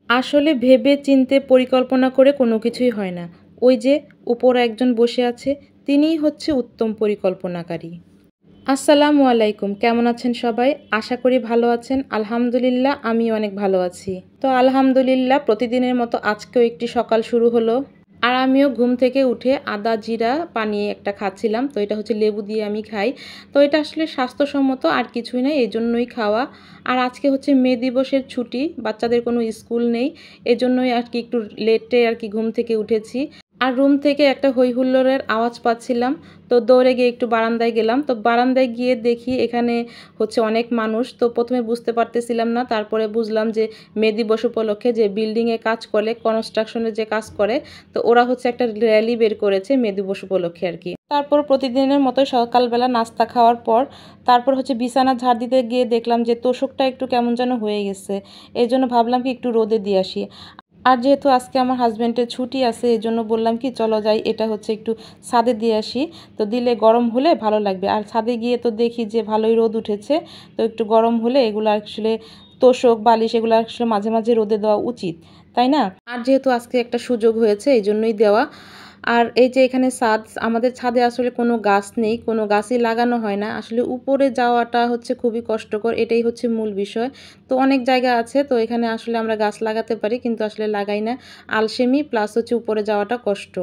আসলে ভেবে চিন্তে পরিকল্পনা করে কোনো কিছুই হয় না। ওই যে উপরে একজন বসে আছে, তিনিই হচ্ছে উত্তম পরিকল্পনাকারী। আসসালামু আলাইকুম। কেমন আছেন সবাই? আশা করি ভালো আছেন। আলহামদুলিল্লাহ আমি অনেক ভালো আছি। তো আলহামদুলিল্লাহ প্রতিদিনের মতো আজকেও একটি সকাল শুরু হলো। আর আমিও ঘুম থেকে উঠে আদা জিরা পানি একটা খাচ্ছিলাম। তো এটা হচ্ছে লেবু দিয়ে আমি খাই। তো এটা আসলে স্বাস্থ্যসম্মত আর কিছুই না, এজন্যই খাওয়া। আর আজকে হচ্ছে মে দিবসের ছুটি, বাচ্চাদের কোনো স্কুল নেই। এজন্যই আরকি একটু লেটে আরকি ঘুম থেকে উঠেছি। আর রুম থেকে একটা হই হুল্লোড়ের আওয়াজ পাচ্ছিলাম। তো দৌড়ে গিয়ে একটু বারান্দায় গেলাম। তো বারান্দায় গিয়ে দেখি এখানে হচ্ছে অনেক মানুষ। তো প্রথমে বুঝতে পারতেছিলাম না, তারপরে বুঝলাম যে মে দিবস উপলক্ষে যে বিল্ডিংয়ে কাজ করে, কনস্ট্রাকশনের যে কাজ করে, তো ওরা হচ্ছে একটা র্যালি বের করেছে মে দিবস উপলক্ষে আর কি। তারপর প্রতিদিনের মতো সকালবেলা নাস্তা খাওয়ার পর তারপর হচ্ছে বিছানা ঝাড় দিতে গিয়ে দেখলাম যে তোশকটা একটু কেমন যেন হয়ে গেছে। এই জন্য ভাবলাম কি একটু রোদে দিয়ে আসি। আর যেহেতু আজকে আমার হাজব্যান্ডের ছুটি আছে, এই জন্য বললাম কি চলো যাই, এটা হচ্ছে একটু ছাদে দিয়ে আসি। তো দিলে গরম হলে ভালো লাগবে। আর ছাদে গিয়ে তো দেখি যে ভালোই রোদ উঠেছে। তো একটু গরম হলে এগুলো আসলে তোশক বালিশ এগুলো আসলে মাঝে মাঝে রোদে দেওয়া উচিত, তাই না? আর যেহেতু আজকে একটা সুযোগ হয়েছে এই জন্যই দেওয়া। আর এই যে এখানে ছাদ, আমাদের ছাদে আসলে কোনো গাছ নেই, কোনো গাছই লাগানো হয় না। আসলে উপরে যাওয়াটা হচ্ছে খুবই কষ্টকর, এটাই হচ্ছে মূল বিষয়। তো অনেক জায়গা আছে, তো এখানে আসলে আমরা গাছ লাগাতে পারি কিন্তু আসলে লাগাই না। আলসেমি প্লাস হচ্ছে উপরে যাওয়াটা কষ্ট।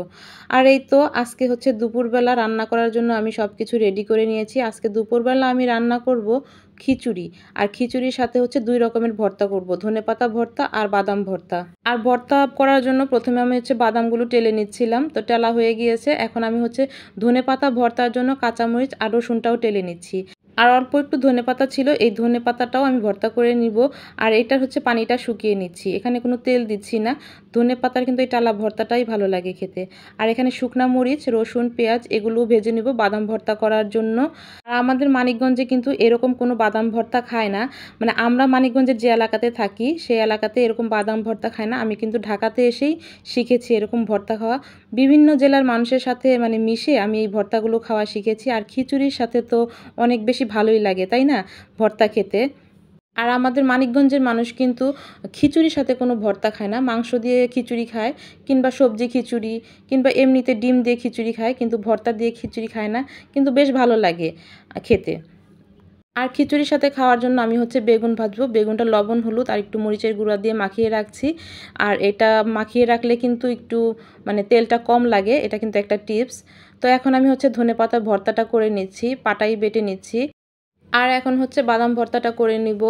আর এই তো আজকে হচ্ছে দুপুরবেলা রান্না করার জন্য আমি সব কিছু রেডি করে নিয়েছি। আজকে দুপুরবেলা আমি রান্না করব খিচুড়ি। আর খিচুড়ির সাথে হচ্ছে ২ রকমের ভর্তা করব, ধনেপাতা ভর্তা আর বাদাম ভর্তা। আর ভর্তা করার জন্য প্রথমে আমি হচ্ছে বাদামগুলো টেলে নিচ্ছিলাম। তো টেলা হয়ে গিয়েছে, এখন আমি হচ্ছে ধনেপাতা ভর্তার জন্য কাঁচামরিচ আর রসুনটাও টেলে নিচ্ছি। আর অল্প একটু ধনেপাতা ছিল, এই ধনেপাতাটাও আমি ভর্তা করে নিব। আর এটার হচ্ছে পানিটা শুকিয়ে নিচ্ছি, এখানে কোনো তেল দিচ্ছি না। ধনেপাতার কিন্তু এই টালা ভর্তাটাই ভালো লাগে খেতে। আর এখানে শুকনা মরিচ রসুন পেঁয়াজ এগুলোও ভেজে নেব বাদাম ভর্তা করার জন্য। আর আমাদের মানিকগঞ্জে কিন্তু এরকম কোনো বাদাম ভর্তা খায় না। মানে আমরা মানিকগঞ্জের যে এলাকাতে থাকি সেই এলাকাতে এরকম বাদাম ভর্তা খায় না। আমি কিন্তু ঢাকাতে এসেই শিখেছি এরকম ভর্তা খাওয়া। বিভিন্ন জেলার মানুষের সাথে মানে মিশে আমি এই ভর্তাগুলো খাওয়া শিখেছি। আর খিচুড়ির সাথে তো অনেক বেশি ভালোই লাগে, তাই না, ভর্তা খেতে? আর আমাদের মানিকগঞ্জের মানুষ কিন্তু খিচুড়ির সাথে কোনো ভর্তা খায় না, মাংস দিয়ে খিচুড়ি খায়, কিংবা সবজি খিচুড়ি, কিংবা এমনিতে ডিম দিয়ে খিচুড়ি খায়, কিন্তু ভর্তা দিয়ে খিচুড়ি খায় না। কিন্তু বেশ ভালো লাগে খেতে। আর খিচুড়ির সাথে খাওয়ার জন্য আমি হচ্ছে বেগুন ভাজবো। বেগুনটা লবণ হলুদ আর একটু মরিচের গুঁড়া দিয়ে মাখিয়ে রাখছি। আর এটা মাখিয়ে রাখলে কিন্তু একটু মানে তেলটা কম লাগে, এটা কিন্তু একটা টিপস। তো এখন আমি হচ্ছে ধনেপাতা ভর্তাটা করে নিচ্ছি, পাটাই বেটে নিচ্ছি। আর এখন হচ্ছে বাদাম ভর্তাটা করে নিব।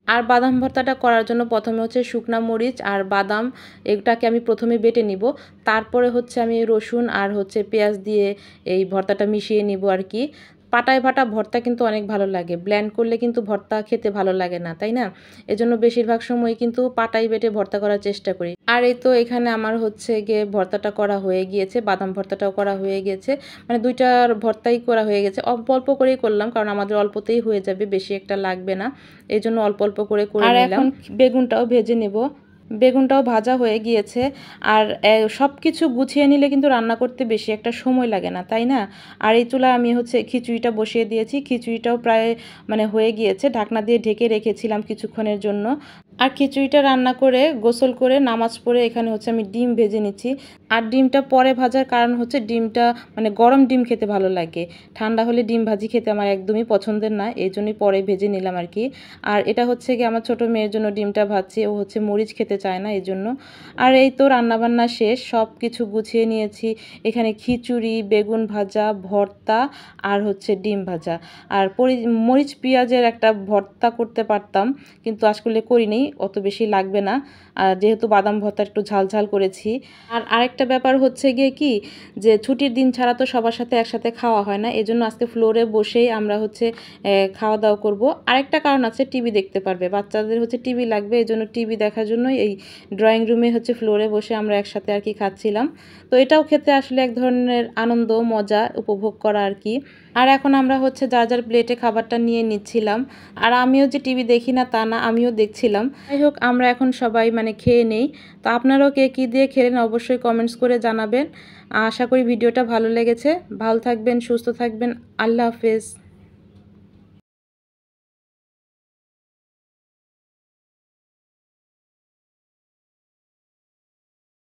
আর বাদাম ভর্তাটা করার জন্য প্রথমে হচ্ছে শুকনা মরিচ আর বাদাম এটাকে আমি প্রথমে বেটে নিব। তারপরে হচ্ছে আমি রসুন আর হচ্ছে পেঁয়াজ দিয়ে এই ভর্তাটা মিশিয়ে নিব আর কি। পাটায় বাটা ভর্তা কিন্তু অনেক ভালো লাগে, ব্লেন্ড করলে কিন্তু ভর্তা খেতে ভালো লাগে না, তাই না? এজন্য বেশিরভাগ সময় কিন্তু পাটাই বেটে ভর্তা করার চেষ্টা করি। আর এই তো এখানে আমার হচ্ছে গিয়ে ভর্তাটা করা হয়ে গিয়েছে, বাদাম ভর্তাটাও করা হয়ে গেছে। মানে দুইটার ভর্তাই করা হয়ে গেছে, অল্প অল্প করেই করলাম কারণ আমাদের অল্পতেই হয়ে যাবে, বেশি একটা লাগবে না। এই জন্য অল্প অল্প করে করে নিলাম। আর এখন বেগুনটাও ভেজে নেব। বেগুনটাও ভাজা হয়ে গিয়েছে। আর সব কিছু গুছিয়ে নিলে কিন্তু রান্না করতে বেশি একটা সময় লাগে না, তাই না? আর এই চুলায় আমি হচ্ছে খিচুড়িটা বসিয়ে দিয়েছি, খিচুড়িটাও প্রায় মানে হয়ে গিয়েছে, ঢাকনা দিয়ে ঢেকে রেখেছিলাম কিছুক্ষণের জন্য। আর খিচুড়িটা রান্না করে গোসল করে নামাজ পড়ে এখানে হচ্ছে আমি ডিম ভেজে নিচ্ছি। আর ডিমটা পরে ভাজার কারণ হচ্ছে ডিমটা মানে গরম ডিম খেতে ভালো লাগে, ঠান্ডা হলে ডিম ভাজি খেতে আমার একদমই পছন্দের না, এই জন্যই পরে ভেজে নিলাম আর কি। আর এটা হচ্ছে কি আমার ছোট মেয়ের জন্য ডিমটা ভাজছি, ও হচ্ছে মরিচ খেতে চায় না এই জন্য। আর এই তো রান্নাবান্না শেষ, সব কিছু গুছিয়ে নিয়েছি। এখানে খিচুড়ি বেগুন ভাজা ভর্তা আর হচ্ছে ডিম ভাজা। আর মরিচ পেঁয়াজের একটা ভর্তা করতে পারতাম কিন্তু আসলে করিনি, অত বেশি লাগবে না। আর যেহেতু বাদাম ভর্তা একটু ঝাল ঝাল করেছি। আর আরেকটা ব্যাপার হচ্ছে গিয়ে কি, যে ছুটির দিন ছাড়া তো সবার সাথে একসাথে খাওয়া হয় না, এজন্য আজকে ফ্লোরে বসেই আমরা হচ্ছে খাওয়া দাওয়া করব। আরেকটা কারণ আছে, টিভি দেখতে পারবে, বাচ্চাদের হচ্ছে টিভি লাগবে, এই জন্য টিভি দেখার জন্যই এই ড্রয়িং রুমে হচ্ছে ফ্লোরে বসে আমরা একসাথে আর কি খাচ্ছিলাম। তো এটাও খেতে আসলে এক ধরনের আনন্দ মজা উপভোগ করা আর কি। আর এখন আমরা হচ্ছে যার যার প্লেটে খাবারটা নিয়ে নিচ্ছিলাম। আর আমিও যে টিভি দেখি না তা না, আমিও দেখছিলাম। যাই হোক আমরা এখন সবাই মানে খেয়ে নেই। তো আপনারাও কে কী দিয়ে খেলেন অবশ্যই কমেন্টস করে জানাবেন। আশা করি ভিডিওটা ভালো লেগেছে। ভালো থাকবেন, সুস্থ থাকবেন। আল্লাহ হাফেজ।